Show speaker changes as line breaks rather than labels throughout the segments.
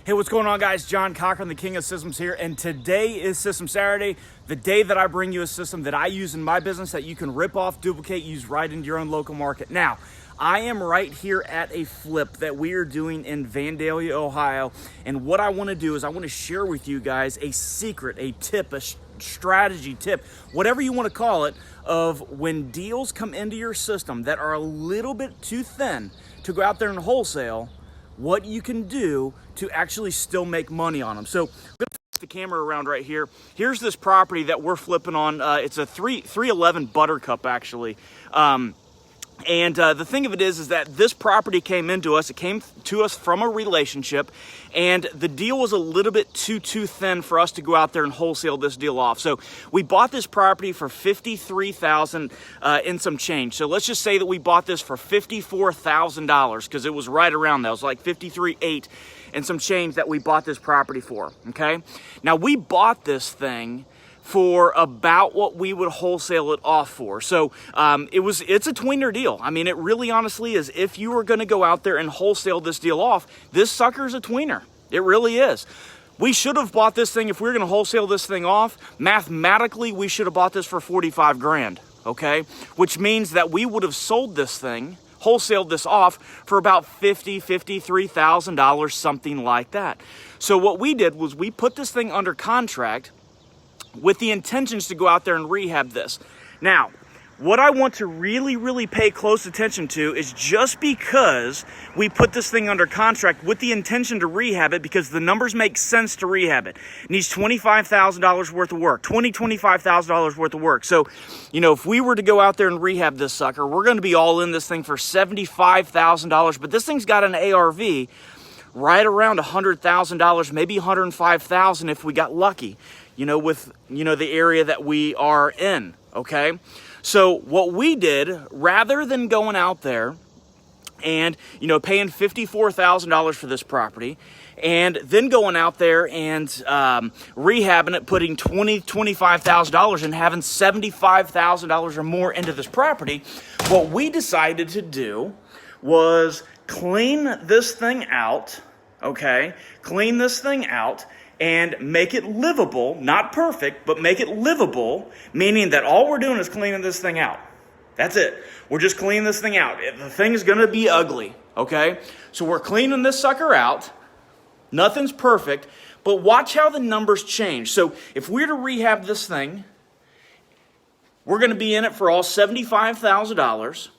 Hey, what's going on, guys? John Cochran, the King of Systems here, and today is System Saturday, the day that I bring you a system that I use in my business that you can rip off, duplicate, use right into your own local market. Now, I am right here at a flip that we are doing in Vandalia, Ohio, and what I want to do is I want to share with you guys a secret, a tip, a strategy tip, whatever you want to call it, of when deals come into your system that are a little bit too thin to go out there and wholesale, what you can do to actually still make money on them. So I'm gonna flip the camera around right here. Here's this property that we're flipping on. It's a 311 Buttercup, actually. The thing of it is that this property came into us. It came to us from a relationship, and the deal was a little bit too thin for us to go out there and wholesale this deal off. So we bought this property for $53,000 in some change. So let's just say that we bought this for $54,000 because it was right around that. It was like $53,800 and some change that we bought this property for. Okay, now we bought this thing for about what we would wholesale it off for. So it's a tweener deal. I mean, it really honestly is. If you were gonna go out there and wholesale this deal off, this sucker's a tweener. It really is. We should have bought this thing, if we were gonna wholesale this thing off, mathematically, we should have bought this for 45 grand, okay? Which means that we would have sold this thing, wholesaled this off for about $53,000, something like that. So what we did was we put this thing under contract with the intentions to go out there and rehab this. Now, what I want to really pay close attention to is just because we put this thing under contract with the intention to rehab it, because the numbers make sense to rehab it. It needs $25,000 worth of work, $25,000 worth of work. So, you know, if we were to go out there and rehab this sucker, we're going to be all in this thing for $75,000, but this thing's got an ARV right around $100,000, maybe $105,000 if we got lucky, you know, with, you know, the area that we are in, okay? So what we did, rather than going out there and, you know, paying $54,000 for this property, and then going out there and rehabbing it, putting $25,000 and having $75,000 or more into this property, what we decided to do was clean this thing out, okay? Clean this thing out and make it livable, not perfect, but make it livable, meaning that all we're doing is cleaning this thing out. That's it. We're just cleaning this thing out. The thing's gonna be ugly, okay? So we're cleaning this sucker out. Nothing's perfect, but watch how the numbers change. So if we're to rehab this thing, we're gonna be in it for all $75,000.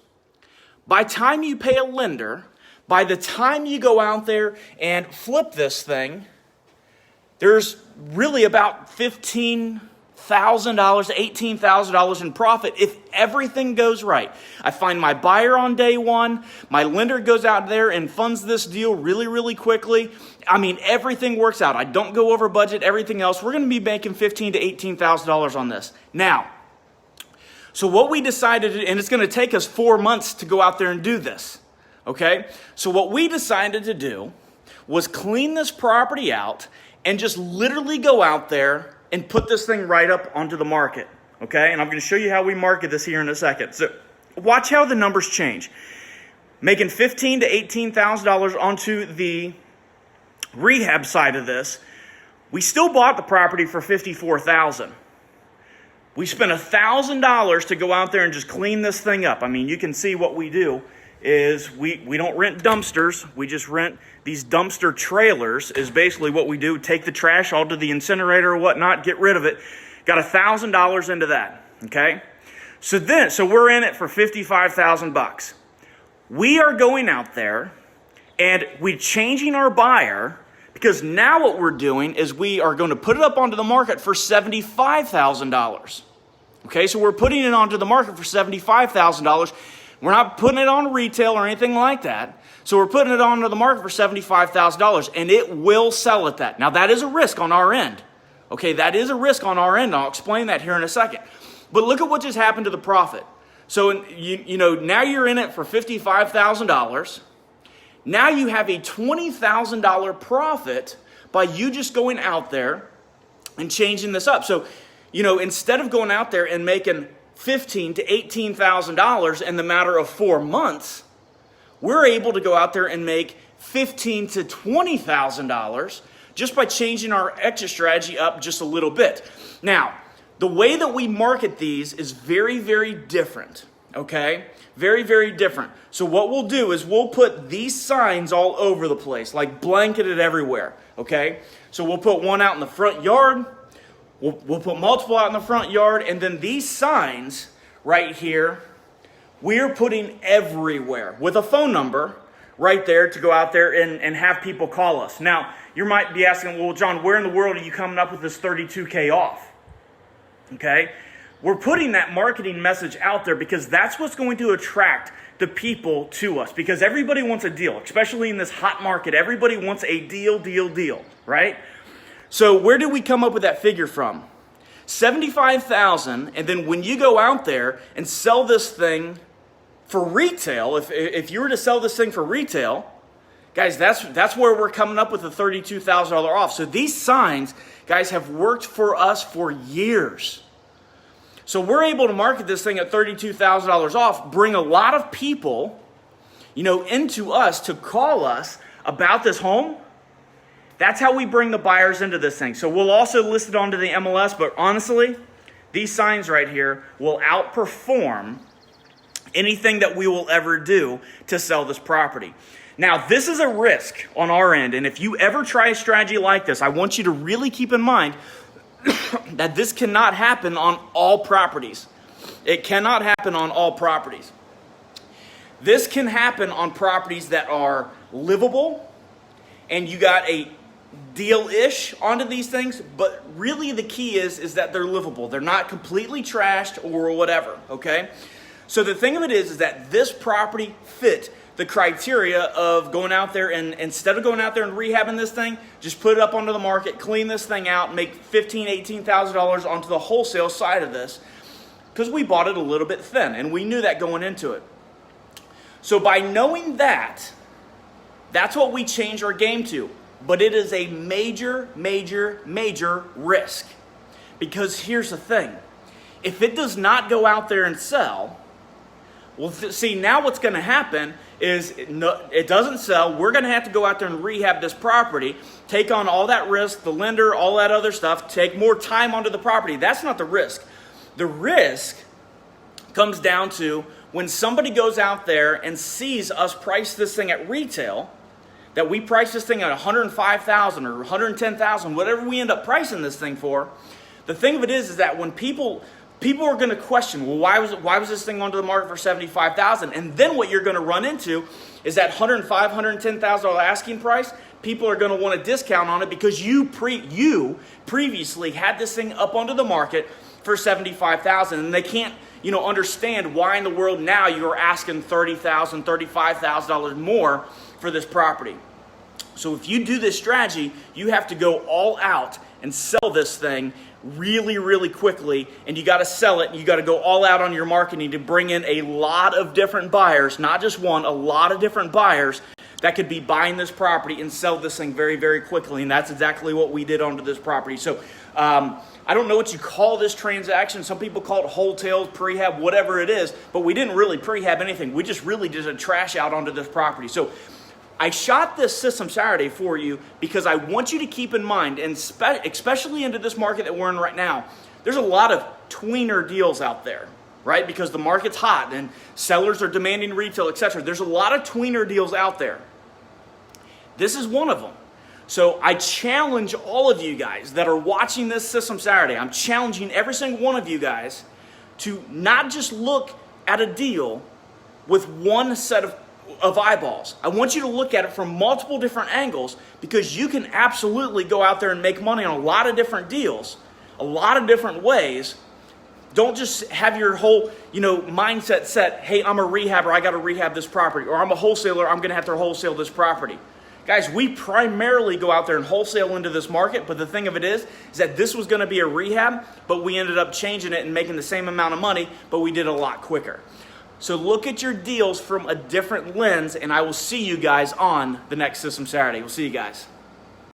By the time you pay a lender, by the time you go out there and flip this thing, there's really about $15,000, $18,000 in profit if everything goes right. I find my buyer on day one, my lender goes out there and funds this deal really quickly. I mean, everything works out. I don't go over budget, everything else. We're gonna be making $15,000 to $18,000 on this. Now, so what we decided, and it's gonna take us 4 months to go out there and do this, okay? So what we decided to do was clean this property out and just literally go out there and put this thing right up onto the market, okay? And I'm gonna show you how we market this here in a second. So watch how the numbers change. Making $15,000 to $18,000 onto the rehab side of this. We still bought the property for $54,000. We spent $1,000 to go out there and just clean this thing up. I mean, you can see what we do is we don't rent dumpsters. We just rent these dumpster trailers is basically what we do. Take the trash all to the incinerator or whatnot, get rid of it. Got $1,000 into that, okay? So we're in it for $55,000. We are going out there and we're changing our buyer, because now what we're doing is we are going to put it up onto the market for $75,000. Okay, so we're putting it onto the market for $75,000. We're not putting it on retail or anything like that. So we're putting it onto the market for $75,000, and it will sell at that. Now, that is a risk on our end. Okay, that is a risk on our end. I'll explain that here in a second. But look at what just happened to the profit. So, you know, now you're in it for $55,000. Now you have a $20,000 profit by you just going out there and changing this up. So, you know, instead of going out there and making $15,000 to $18,000 in the matter of 4 months, we're able to go out there and make $15,000 to $20,000 just by changing our exit strategy up just a little bit. Now, the way that we market these is very, very different, okay? Very, very different. So what we'll do is we'll put these signs all over the place, like blanketed everywhere, okay? So we'll put one out in the front yard, we'll put multiple out in the front yard, and then these signs right here, we're putting everywhere with a phone number right there to go out there and have people call us. Now, you might be asking, well, John, where in the world are you coming up with this $32K off? Okay? We're putting that marketing message out there because that's what's going to attract the people to us, because everybody wants a deal, especially in this hot market. Everybody wants a deal, right? So where did we come up with that figure from? $75,000, and then when you go out there and sell this thing for retail, if you were to sell this thing for retail, guys, that's where we're coming up with the $32,000 off. So these signs, guys, have worked for us for years. So we're able to market this thing at $32,000 off, bring a lot of people, into us to call us about this home. That's how we bring the buyers into this thing. So we'll also list it onto the MLS, but honestly, these signs right here will outperform anything that we will ever do to sell this property. Now, this is a risk on our end, and if you ever try a strategy like this, I want you to really keep in mind that this cannot happen on all properties. It cannot happen on all properties. This can happen on properties that are livable, and you got a deal-ish onto these things, but really the key is that they're livable. They're not completely trashed or whatever, okay? So the thing of it is that this property fit the criteria of going out there and instead of going out there and rehabbing this thing, just put it up onto the market, clean this thing out, make $15,000, $18,000 onto the wholesale side of this, because we bought it a little bit thin, and we knew that going into it. So by knowing that, that's what we change our game to. But it is a major, major, major risk. Because here's the thing. If it does not go out there and sell, well, see, now what's going to happen is it doesn't sell. We're going to have to go out there and rehab this property, take on all that risk, the lender, all that other stuff, take more time onto the property. That's not the risk. The risk comes down to when somebody goes out there and sees us price this thing at retail, that we price this thing at $105,000 or $110,000, whatever we end up pricing this thing for. The thing of it is that when people are going to question, well, why was this thing onto the market for $75,000? And then what you're going to run into is that $105,000, $110,000 asking price. People are going to want a discount on it because you previously had this thing up onto the market for $75,000, and they can't understand why in the world now you're asking $30,000, $35,000 more for this property. So if you do this strategy, you have to go all out and sell this thing really, really quickly, and you got to sell it, and you got to go all out on your marketing to bring in a lot of different buyers, not just one, a lot of different buyers that could be buying this property and sell this thing very, very quickly, and that's exactly what we did onto this property. So I don't know what you call this transaction. Some people call it wholesale, prehab, whatever it is, but we didn't really prehab anything. We just really did a trash out onto this property. So I shot this system Saturday for you because I want you to keep in mind, and especially into this market that we're in right now, there's a lot of tweener deals out there, right? Because the market's hot and sellers are demanding retail, etc. There's a lot of tweener deals out there. This is one of them. So I challenge all of you guys that are watching this system Saturday, I'm challenging every single one of you guys to not just look at a deal with one set of eyeballs. I want you to look at it from multiple different angles, because you can absolutely go out there and make money on a lot of different deals, a lot of different ways. Don't just have your whole, mindset set, hey, I'm a rehabber, I got to rehab this property, or I'm a wholesaler, I'm going to have to wholesale this property. Guys, we primarily go out there and wholesale into this market, but the thing of it is that this was going to be a rehab, but we ended up changing it and making the same amount of money, but we did it a lot quicker. So look at your deals from a different lens, and I will see you guys on the next System Saturday. We'll see you guys.